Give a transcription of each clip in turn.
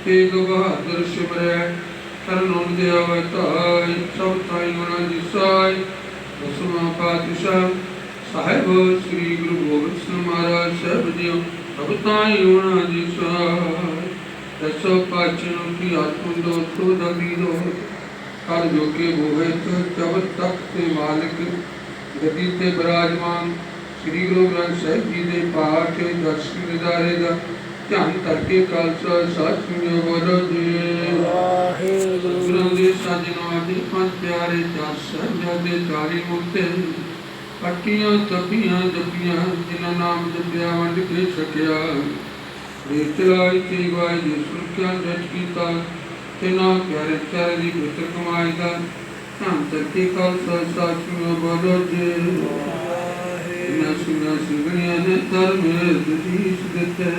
तेग बहादुर सिमरै करन दे अवताई सब ताई गुणा दिसाई दसवां पातशाह साहिब श्री गुरु गोबिंद सिंह महाराज साहब जी सब ताई गुणा दिसाई दसो पाचनों की आत्म दो तो दगी दो कर जो के बोहे तो जब तक ते मालिक गदी ते विराजमान श्री गुरु ग्रंथ साहिब जी के पाठ दर्शन दिदारे का ध्यान करके खालसा सतसंग बोलो जी गुरु जी साजनो आदि पंज प्यारे चार साहिबजादे चाली मुक्ते पट्टियां तपियां जपियां जिन्ना नाम जपिया वंड के सकिया रेत लाई ते वाई जी सुरख्या रच कीता तिना प्यारे प्यारे दी पुत्र कमाई दा ध्यान करके खालसा सतसंग बोलो जी सुना सुगनिया ने धर्म दीश देते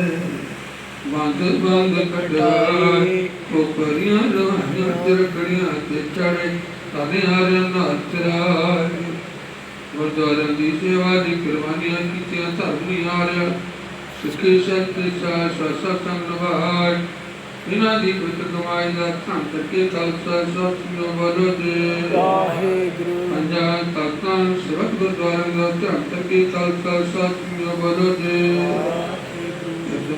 बांध बांध कटाई पोखरियां लोहां तिरकड़ियां ते चढ़े ताने हारे नाचराय गुरुद्वारे दी सेवा दी कुर्बानियां कीतियां धर्म नहीं हारिया सिक्खी शक्ति सत्संग निभाए इन्हां दी पवित्र कमाई दा धन करके खालसा सतसंग बोलो जी वाहिगुरू पंजा तख्तां सेवक गुरुद्वारे दा धन करके खालसा सतसंग बोलो जी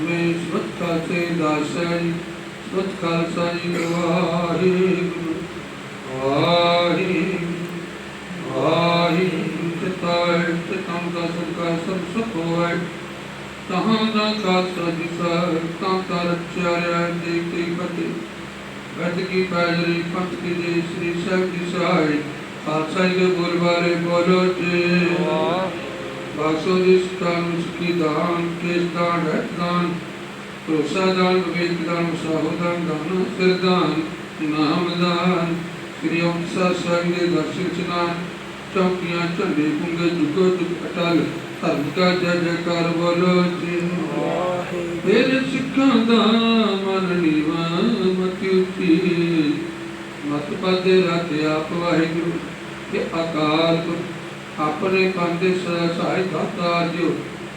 में स्वत खालसे दासाई स्वत खालसा जी वाहिगुरू वाहिगुरू वाहिगुरू चिताय चितां का सबका सब सुख होए तहाँ दा खालसा जी सा तां रचार्या देखते फतेह वैद की पैजरी पंथ की जय श्री साहिब जी सहाय खालसा जी के बोलबारे बोलो जी बासो दान उसकी दान केश दान रथ दान भरोसा दान विवेक दान साहो दान दान सिर दान नाम दान श्री अमसा साहिब के दर्शन स्नान चौकियां झंडे पुंगे जुगो जुग अटल धर्म का जय जयकार बोलो जी तेरे सिखा दा मन नीवा मति उची मत पादे राते आप वाहिगुरू के आकार अपने पांदे सहाय दातार जो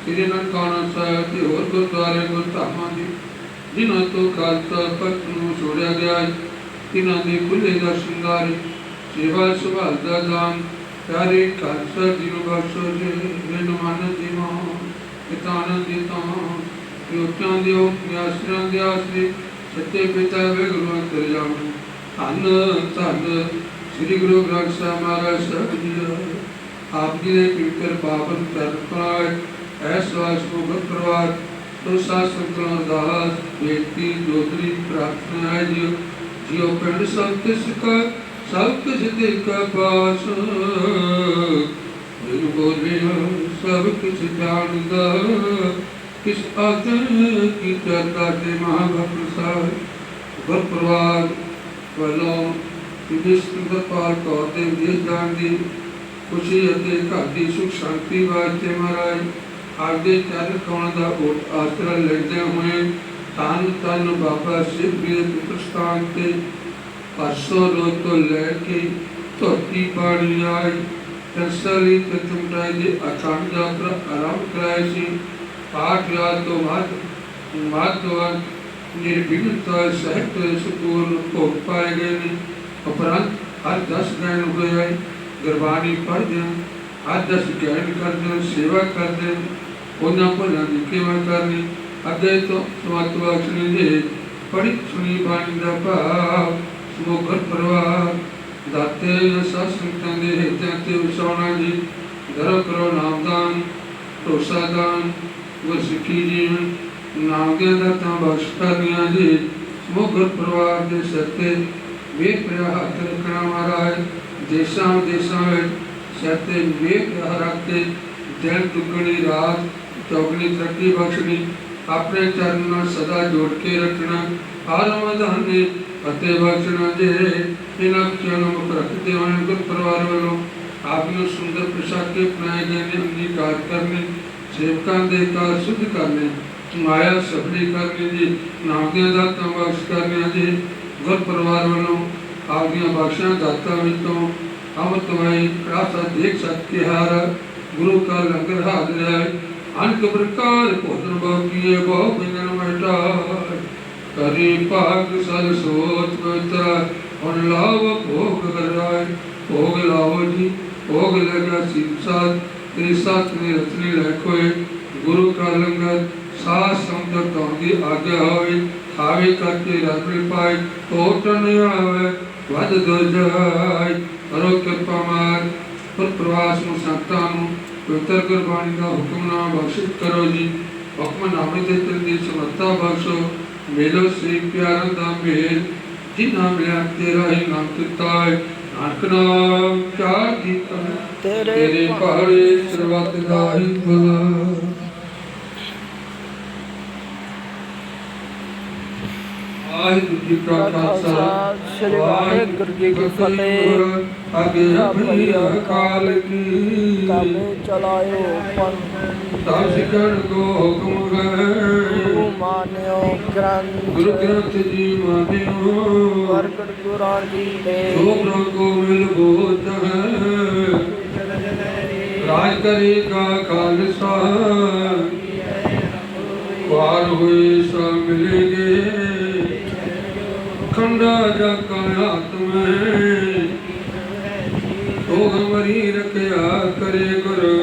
श्री ननकाना साहिब ते होर गुरुद्वारे गुरधामां दी जिन्हां तो खालसा पंथ नूं छोड़िया गया तिन्हां दे खुले दर्शनदार सेवा संभाल दा दान प्यारे खालसा जी नूं बख्शो जी मैनूं आनंद दी मां पिता आनंद दी तां योगियां दे आसरियां दे आसरे सच्चे पिता वाहिगुरू अंतर जाऊं धन धन श्री गुरु ग्रंथ साहिब महाराज साहिब जी आप जी ने पवित्र पावन चरण पाए ऐसवास को परिवार तो शासन दास बेटी जोतरी प्रार्थना है जियो जियो पिंड संत सिखा सब कुछ देखा पास बोले सब कुछ जानदा किस आदर की चर्चा के महाप्रसाद गुर परिवार वालों पाल कौर देव देश जान दी खुशी ਅਤੇ ਘਰ ਦੀ ਸੁਖ ਸ਼ਾਂਤੀ ਵਾਸਤੇ ਮਹਾਰਾਜ ਆਪਦੇ ਚਰਨ ਕਮਲ ਦਾ ਓਟ ਆਸਰਾ ਲੈਂਦੇ ਹੋਏ ਧੰਨ ਧੰਨ ਬਾਬਾ ਸਿੱਧ ਜੀ ਦੇ ਪੁੱਤਰ ਸਥਾਨ ਤੇ ਪਰਸੋਂ ਰੋਜ਼ ਤੋਂ ਲੈ ਕੇ ਧੋਤੀ ਪਾਣੀ ਆਈ ਤਸਲੀ ਤੇ ਤੁਮਰਾਈ ਦੇ ਅਖੰਡ ਯਾਤਰਾ ਆਰੰਭ ਕਰਾਈ ਸੀ ਪਾਠ ਯਾਦ ਤੋਂ ਬਾਅਦ ਨਿਰਵਿਘਨਤਾ ਸਹਿਤ ਸੁਕੂਨ ਭੋਗ ਪਾਏ ਗਏ ਨੇ ਉਪਰੰਤ ਹਰ 10 ਗਾਇਨ ਹੋਏ ਆਏ गुरबाणी पढ़ दें आदर्श ज्ञान कर दें सेवा कर दें उन्हें भुलां की सेवा करनी अदे तो समात्मा सुनी दे पढ़ी सुनी बाणी का भाव समोघर परिवार दाते साध संगतां दे हितां ते वसाउणा जी धर्म करो नामदान ढोसा दान गुरसिੱਖੀ जीवन नाम दे दातां बख्श करनियां जी समोघर परिवार के सिर ते वेख रिहा हथ रखना महाराज देशा विदेशों में सिर ते वेख रख के दिन दुगनी रात चौगनी तरक्की बख्शनी अपने चरण सदा जोड़ के रखना आलम वधाने फतेह बख्शना जे इन्हां चरणों मुख रखते हुए गुर परिवार वालों आपने सुंदर पोशाके अपनाए गए ने अंगीकार करने सेवकां दे कार शुद्ध करने माया सफली करने जी नाम दे दातां बख्श करने जी गुर परिवार वालों आपदियां बख्शां दातां विचों अमृत वाई कड़ासा देख सकते हार गुरु का लंगर हाजिर है अनक प्रकार भोजन बाकी बहु बिंदन बैठा करी भाग सल सोच पवित्र और लाभ भोग कर राय भोग लाओ जी भोग लगा सिंसात तेरी साथ ने रचनी लैखोए गुरु का लंगर सास समझ तौंदी आज्ञा होए खावे करके रत्न पाए टोट न आवे वध दुर्जाय करो कृपा मार पर प्रवास ਨੂੰ ਸੰਤਾਂ ਨੂੰ ਪਵਿੱਤਰ ਗੁਰਬਾਣੀ ਦਾ ਹੁਕਮਨਾਮਾ ਬਖਸ਼ਿਸ਼ ਕਰੋ ਜੀ ਹੁਕਮਨਾਮੇ ਦੇ ਦਿਲ ਦੀ ਸਮਰੱਥਾ ਬਖਸ਼ੋ ਮੇਲੋ ਸੇ ਪਿਆਰਾਂ ਦਾ ਮੇਲ ਜਿਨ੍ਹਾਂ ਮਿਲਿਆ ਤੇਰਾ ਹੀ ਨਾਮ ਕੀਤਾ ਹੈ ਨਾਨਕ ਨਾਮ ਚਾਰ ਦੀ ਤੇਰੇ ਪਹਾੜੇ ਸਰਬੱਤ ਦਾ ਹੀ ਭਲਾ ਵਾਹਿਗੁਰੂ ਜੀ ਕਾ ਖਾਲਸਾ ਸ੍ਰੀ ਵਾਹਿਗੁਰੂ ਜੀ ਕੀ ਫਤਿਹ ਅਗੇ ਭਈ ਅਕਾਲ ਕੀ ਕਾਬੇ ਚਲਾਇਓ ਪੰਥ ਸਭ ਸਿਕਣ ਕੋ ਹੁਕਮ ਹੈ ਗੁਰੂ ਮਾਨਿਓ ਗ੍ਰੰਥ ਜੀ ਮਾਨਿਓ ਪ੍ਰਗਟ ਗੁਰਾਂ ਜੀ ਦੇ ਜੋ ਪ੍ਰਭ ਕੋ ਮਿਲ ਬੋਧ ਹੈ ਰਾਜ ਕਰੇਗਾ ਖਾਲਸਾ ਵਾਰ ਹੋਏ ਸਭ ਮਿਲੇਗੇ खंडा जाका हाथ में तो हमारी रखया करे गुरु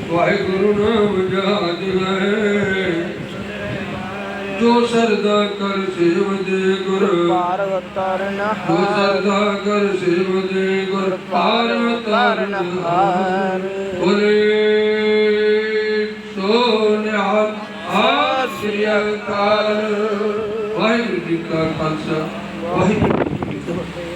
वाहिगुरु नाम जहाज है जो सरदा कर सेव दे गुरु पार उतरन जो सरदा कर सेव दे गुरु पार उतरन हार बोले सो निहाल श्री अकाल वाहिगुरू जी का खालसा वाहिगुरू जी की फतेह।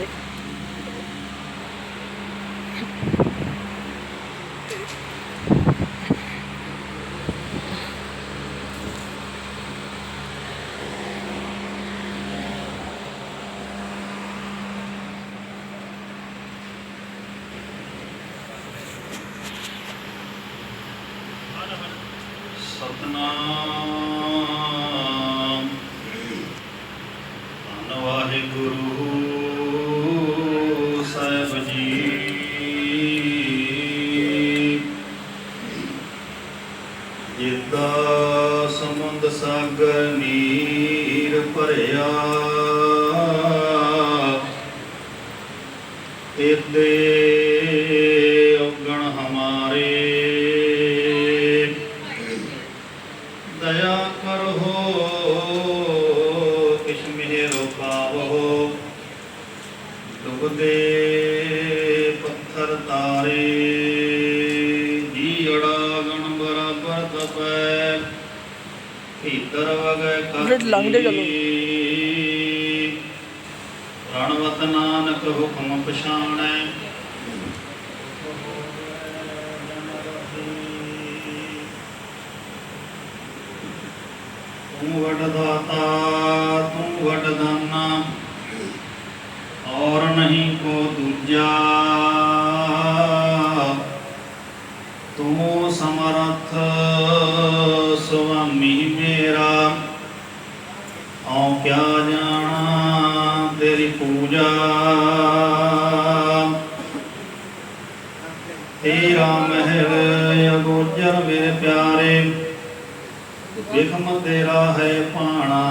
सतनाम वाहिगुरु साहिब जी जिदा समुंद सागर नीर भरिया तेदे औगण हमारे दया करो किश मेहरो पावो डुबदे पत्थर तारे जीड़ा गण बराबर तपै भीतर वगै रणवत नानक हुक्म पछाणै तू वडदाता तू वडदाना और नहीं को दूजा तू समर्थ स्वामी मेरा औ क्या जाना तेरी पूजा तेरा महल अगोचर मेरे प्यारे विखम तेरा है पाना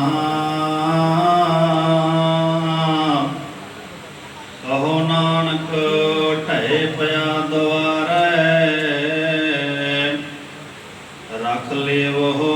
कहो नानक ढे पया द्वारे रख ले वो